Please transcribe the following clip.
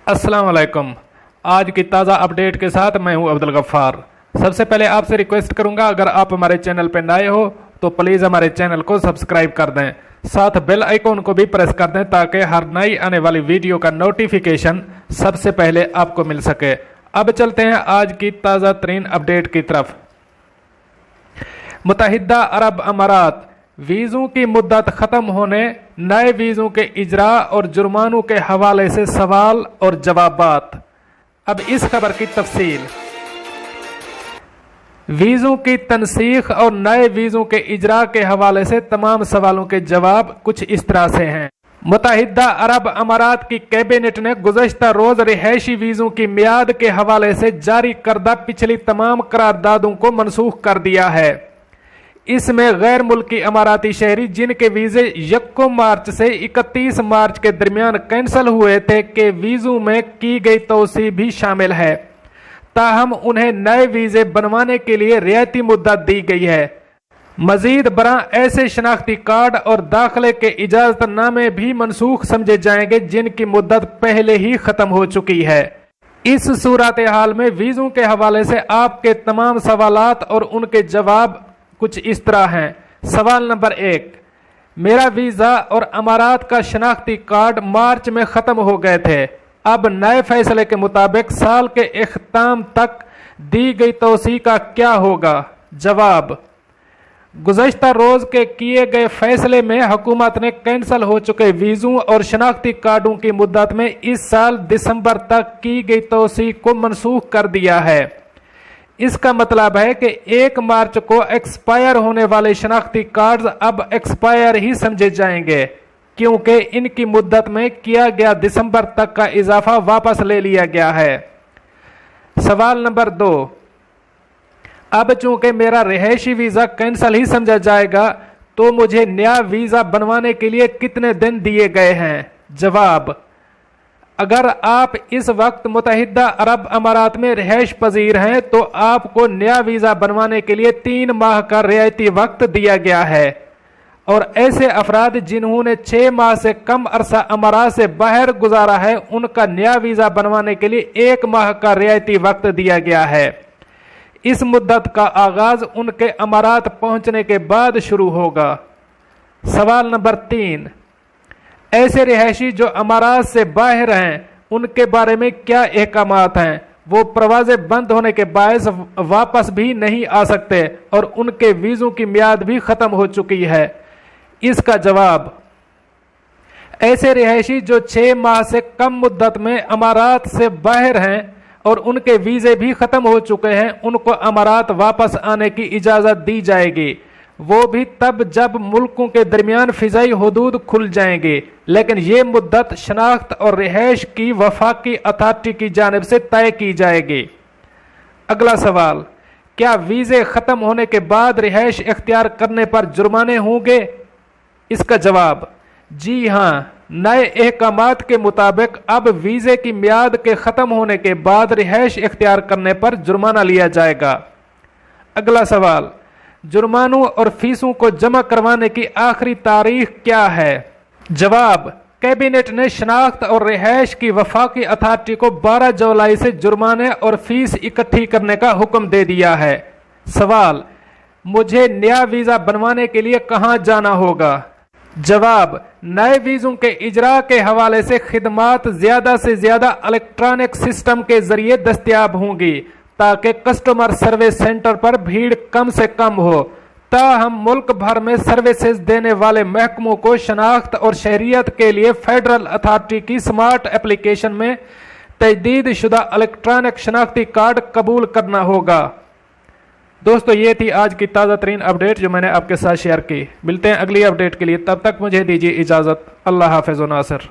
अस्सलाम वालेकुम। आज की ताज़ा अपडेट के साथ मैं हूं अब्दुल गफ्फार। सबसे पहले आपसे रिक्वेस्ट करूंगा, अगर आप हमारे चैनल पर नए हो तो प्लीज़ हमारे चैनल को सब्सक्राइब कर दें, साथ बेल आइकॉन को भी प्रेस कर दें ताकि हर नई आने वाली वीडियो का नोटिफिकेशन सबसे पहले आपको मिल सके। अब चलते हैं आज की ताज़ा तरीन अपडेट की तरफ। मुत्तहिदा अरब अमारात वीज़ों की मुद्दत ख़त्म होने, नए वीज़ों के इजरा और जुर्मानों के हवाले से सवाल और जवाबात। अब इस खबर की तफसील। वीज़ों की तनसीख और नए वीज़ों के इजरा के हवाले से तमाम सवालों के जवाब कुछ इस तरह से हैं। मुत्तहिदा अरब अमारात की कैबिनेट ने गुज़श्ता रोज़ रिहायशी वीज़ों की मियाद के हवाले से जारी करदा पिछली तमाम करारदादों को मनसूख कर दिया है। इसमें गैर मुल्की अमाराती शहरी जिनके वीज़े 1 मार्च से 31 मार्च के दरमियान कैंसिल हुए थे के वीज़ों में की गई तोसी भी शामिल है। ताहम उन्हें नए वीज़े बनवाने के लिए रियायती मुद्दत दी गई है। मजीद बरां ऐसे शनाख्ती कार्ड और दाखिले के इजाज़तनामे भी मनसूख समझे जाएंगे जिनकी मुद्दत पहले ही ख़त्म हो चुकी है। इस सूरत हाल में वीज़ों के हवाले से आपके तमाम सवालात और उनके जवाब कुछ इस तरह हैं। सवाल नंबर 1, मेरा वीज़ा और अमारात का शनाख्ती कार्ड मार्च में ख़त्म हो गए थे। अब नए फैसले के मुताबिक साल के इख्ताम तक दी गई तोसी का क्या होगा? जवाब, गुज़श्ता रोज़ के किए गए फैसले में हुकूमत ने कैंसिल हो चुके वीज़ों और शनाख्ती कार्डों की मुद्दत में इस साल दिसंबर तक की गई तोसी को मनसूख कर दिया है। इसका मतलब है कि 1 मार्च को एक्सपायर होने वाले शनाख्ती कार्ड अब एक्सपायर ही समझे जाएंगे, क्योंकि इनकी मुद्दत में किया गया दिसंबर तक का इजाफा वापस ले लिया गया है। सवाल नंबर 2, अब चूंकि मेरा रिहायशी वीज़ा कैंसिल ही समझा जाएगा तो मुझे नया वीज़ा बनवाने के लिए कितने दिन दिए गए हैं? जवाब, अगर आप इस वक्त मुत्तहिदा अरब अमारात में रिहाइश पजीर हैं तो आपको नया वीज़ा बनवाने के लिए 3 माह का रियायती वक्त दिया गया है, और ऐसे अफराद जिन्होंने 6 माह से कम अरसा अमारात से बाहर गुजारा है उनका नया वीज़ा बनवाने के लिए 1 माह का रियायती वक्त दिया गया है। इस मुद्दत का आगाज उनके अमारात पहुंचने के बाद शुरू होगा। सवाल नंबर 3, ऐसे रिहायशी जो अमारात से बाहर हैं उनके बारे में क्या अहकामात हैं? वो परवाज़ें बंद होने के बायस वापस भी नहीं आ सकते और उनके वीज़ों की मियाद भी ख़त्म हो चुकी है। इसका जवाब, ऐसे रिहायशी जो 6 माह से कम मुद्दत में अमारात से बाहर हैं और उनके वीज़े भी ख़त्म हो चुके हैं उनको अमारात वापस आने की इजाज़त दी जाएगी, वो भी तब जब मुल्कों के दरमियान फ़िज़ाई हदूद खुल जाएंगे, लेकिन ये मुद्दत शनाख्त और रिहाइश की वफाकी अथॉरिटी की जानिब से तय की जाएगी। अगला सवाल, क्या वीज़े ख़त्म होने के बाद रिहाइश इख्तियार करने पर जुर्माने होंगे? इसका जवाब, जी हाँ, नए अहकामात के मुताबिक अब वीज़े की मियाद के ख़त्म होने के बाद रिहाइश इख्तियार करने पर जुर्माना लिया जाएगा। अगला सवाल, जुर्मानों और फीसों को जमा करवाने की आखिरी तारीख क्या है? जवाब, कैबिनेट ने शनाख्त और रिहाइश की वफाकी अथॉरिटी को 12 जुलाई से जुर्माने और फीस इकट्ठी करने का हुक्म दे दिया है। सवाल, मुझे नया वीज़ा बनवाने के लिए कहाँ जाना होगा? जवाब, नए वीज़ों के इजरा के हवाले से खिदमात ज़्यादा से ज़्यादा इलेक्ट्रॉनिक सिस्टम के ज़रिए दस्तयाब होंगी ताकि कस्टमर सर्विस सेंटर पर भीड़ कम से कम हो। ताहम मुल्क भर में सर्विसेज देने वाले महकमों को शनाख्त और शहरियत के लिए फेडरल अथॉरिटी की स्मार्ट एप्लीकेशन में तजदीद शुदा इलेक्ट्रॉनिक शनाख्ती कार्ड कबूल करना होगा। दोस्तों, ये थी आज की ताज़ा तरीन अपडेट जो मैंने आपके साथ शेयर की। मिलते हैं अगली अपडेट के लिए, तब तक मुझे दीजिए इजाज़त। अल्लाह हाफ़िज़ व नासिर।